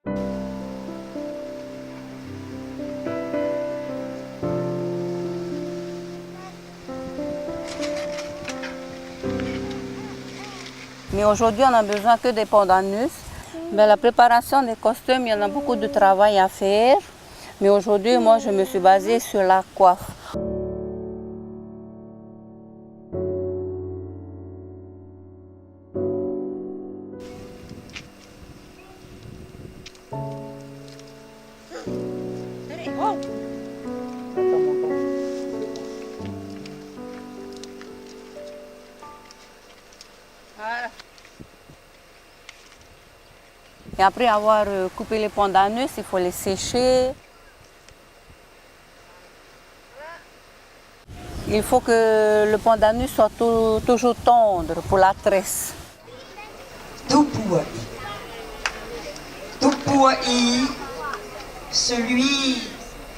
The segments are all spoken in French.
Mais aujourd'hui, on n'a besoin que des pandanus. Mais la préparation des costumes, il y en a beaucoup de travail à faire. Mais aujourd'hui, moi, je me suis basée sur la coiffe. Et après avoir coupé les pandanus, il faut les sécher. Il faut que le pandanus soit toujours tendre pour la tresse. Tupuai. Tupuai, celui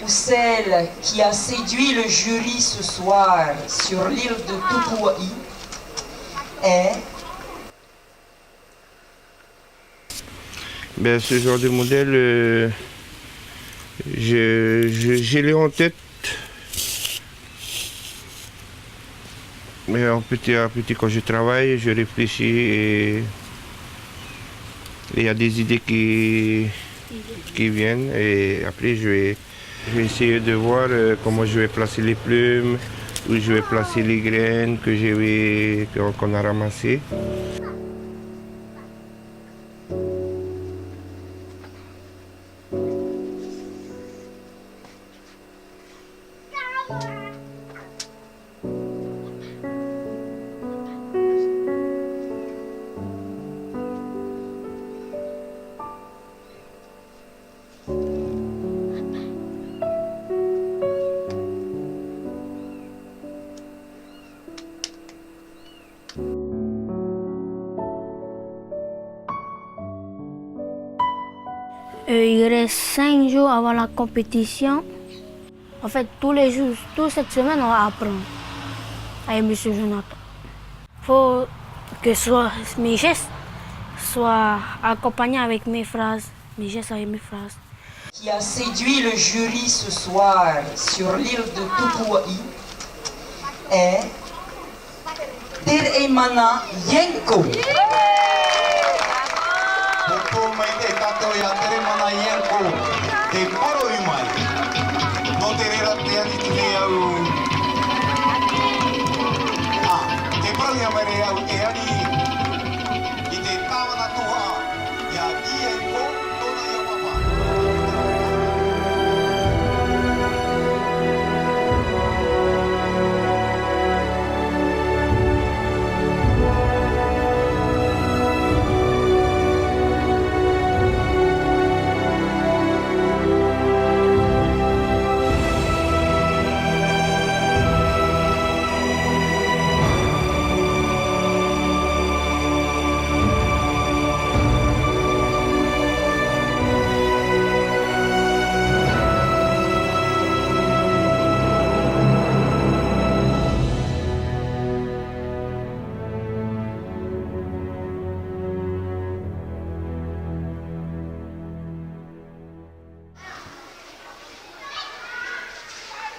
ou celle qui a séduit le jury ce soir sur l'île de Tupuai est... Ben, ce genre de modèle, je l'ai en tête. Mais en petit à petit, quand je travaille, je réfléchis et il y a des idées qui viennent. Et après, je vais essayer de voir comment je vais placer les plumes, où je vais placer les graines qu'on a ramassées. Il reste 5 jours avant la compétition. En fait, tous les jours, toute cette semaine, on va apprendre à aimer ce Jonathan. Il faut que mes gestes soient accompagnés avec mes phrases, mes gestes avec mes phrases. Qui a séduit le jury ce soir sur l'île de Tupuai est Teremana Yenko.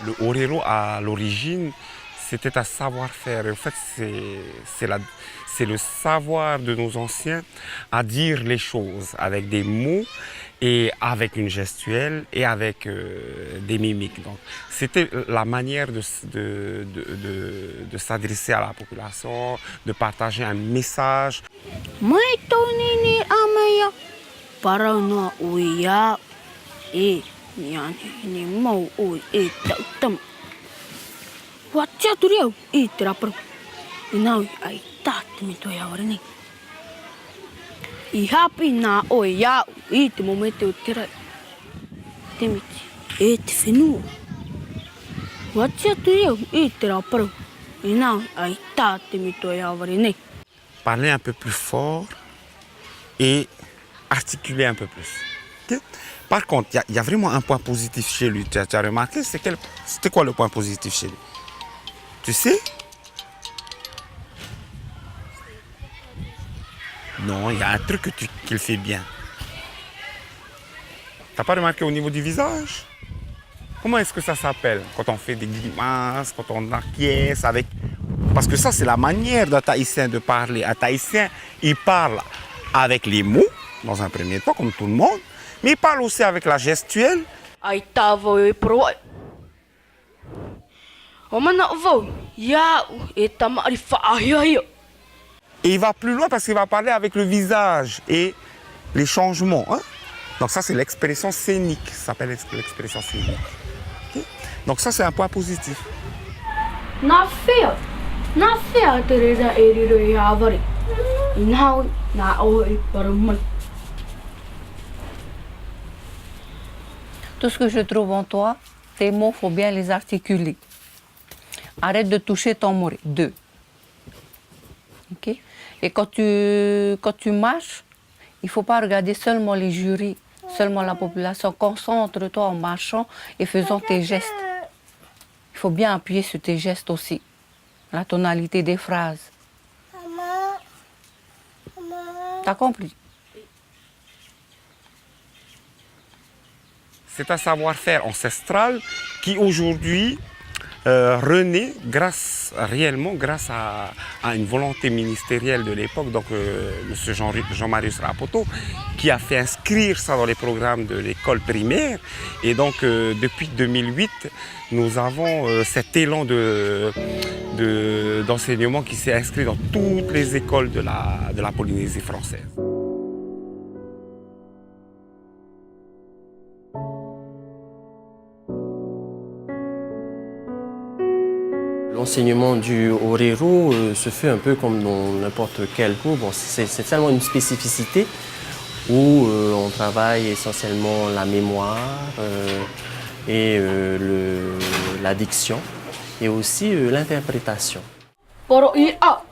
Le orero, à l'origine, c'était un savoir-faire. En fait, c'est le savoir de nos anciens à dire les choses avec des mots et avec une gestuelle et avec des mimiques. Donc, c'était la manière de s'adresser à la population, de partager un message. Ni mau oi e tautam. Watia turiau I terapro. Inau ai tate me toi ahora ni. I happy na oi ya I te momento o tera. Temiti e te whenua. Watia turiau I terapro. Inau ai tate me toi ahora ni. Parler un peu plus fort et articuler un peu plus. Okay? Par contre, il y a vraiment un point positif chez lui. Tu as remarqué, c'était quoi le point positif chez lui? Tu sais? Non, il y a un truc qu'il fait bien. T'as pas remarqué au niveau du visage? Comment est-ce que ça s'appelle? Quand on fait des grimaces, quand on acquiesce avec... Parce que ça, c'est la manière d'un Tahitien de parler. Un Tahitien, il parle avec les mots, dans un premier temps, comme tout le monde, mais il parle aussi avec la gestuelle. Ai tā vau e pro ai. O mana o vau, ia e tamari whaahia. Et il va plus loin parce qu'il va parler avec le visage et les changements. Hein? Donc ça, c'est l'expression scénique. Ça s'appelle l'expression scénique. Okay? Donc ça, c'est un point positif. Nā whea te rera e riro i hāwari. I nāui, nā oho i paramai. Tout ce que je trouve en toi, tes mots, il faut bien les articuler. Arrête de toucher ton mot. 2. Okay? Et quand tu marches, il ne faut pas regarder seulement les jurys, seulement la population. Concentre-toi en marchant et faisant tes gestes. Il faut bien appuyer sur tes gestes aussi. La tonalité des phrases. T'as compris? C'est un savoir-faire ancestral qui aujourd'hui renaît réellement grâce à une volonté ministérielle de l'époque, donc M. Jean-Marius Rapoto, qui a fait inscrire ça dans les programmes de l'école primaire. Et donc depuis 2008, nous avons cet élan d'enseignement qui s'est inscrit dans toutes les écoles de la Polynésie française. L'enseignement du Orero se fait un peu comme dans n'importe quel cours. Bon, c'est tellement une spécificité où on travaille essentiellement la mémoire et la diction et aussi l'interprétation. Poro i a.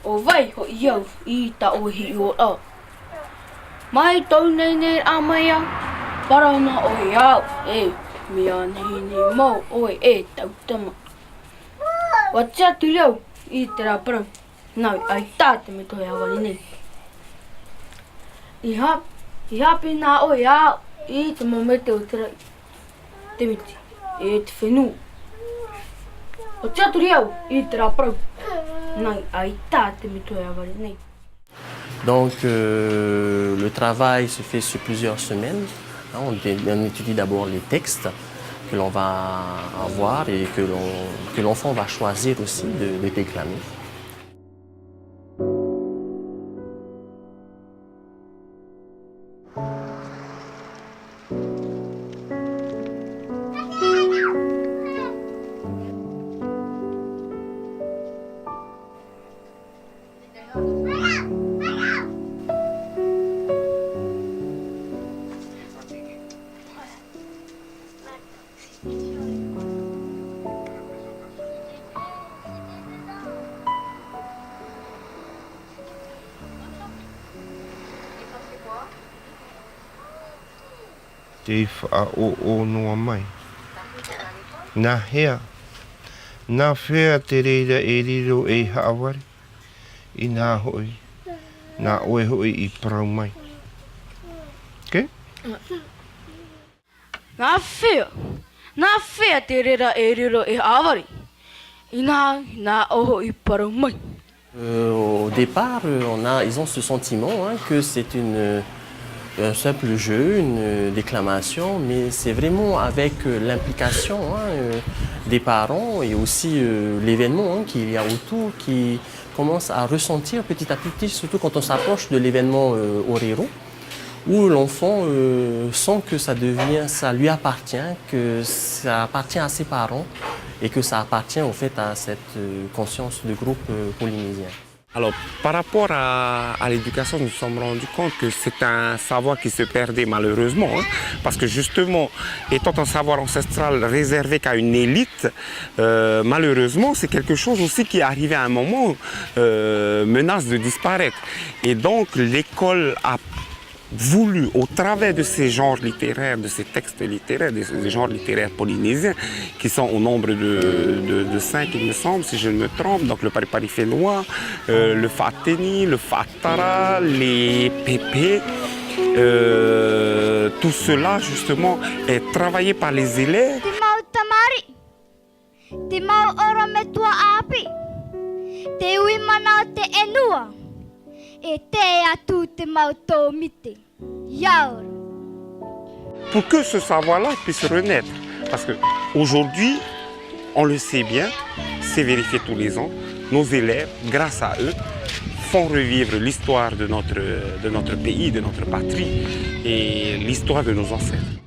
O vai ho iau I ta o hi o a. Mai tau nei nei a mai a. Parana o iau e. Mia nei nei mo o e tau tama. Watia tu leu I te rā parau. Nau ai tā te me toi awari nei. I hapi nā o iau I te momete o te rai. Te miti. E te whenua. Watia tu leu I te rā parau. Nau ai tā te me toi awari nei. Donc le travail se fait sur plusieurs semaines. On étudie d'abord les textes que l'on va avoir et que l'enfant va choisir aussi de déclamer. Te whaao noa mai. Nā hea. Nā whea te reira e riro e haawari. I nā hoi. Nā oe hoi I parau mai. Okay? Nā whea te rera e riro e hāwari. I nā oho I parau mai. Au départ, ils ont ce sentiment que c'est un simple jeu, une déclamation, mais c'est vraiment avec l'implication des parents et aussi l'événement qu'il y a autour qui commence à ressentir petit à petit, surtout quand on s'approche de l'événement Orero, où l'enfant sent que ça lui appartient, que ça appartient à ses parents et que ça appartient au fait à cette conscience de groupe polynésien. Alors, par rapport à l'éducation, nous nous sommes rendus compte que c'est un savoir qui se perdait malheureusement, parce que justement, étant un savoir ancestral réservé qu'à une élite, malheureusement, c'est quelque chose aussi qui est arrivé à un moment, menace de disparaître. Et donc, l'école a voulu, au travers de ces genres littéraires, de ces textes littéraires, des genres littéraires polynésiens, qui sont au nombre de 5, il me semble, si je ne me trompe, donc le Paripari-Fénois, le Fateni, le Fatara, les Pépé, tout cela, justement, est travaillé par les élèves. Te mau tamari, te mau ora me tua api, te ui mana te enua, et te atu te mau tō mite. Yaur. Pour que ce savoir-là puisse renaître. Parce qu'aujourd'hui, on le sait bien, c'est vérifié tous les ans, nos élèves, grâce à eux, font revivre l'histoire de notre pays, de notre patrie et l'histoire de nos ancêtres.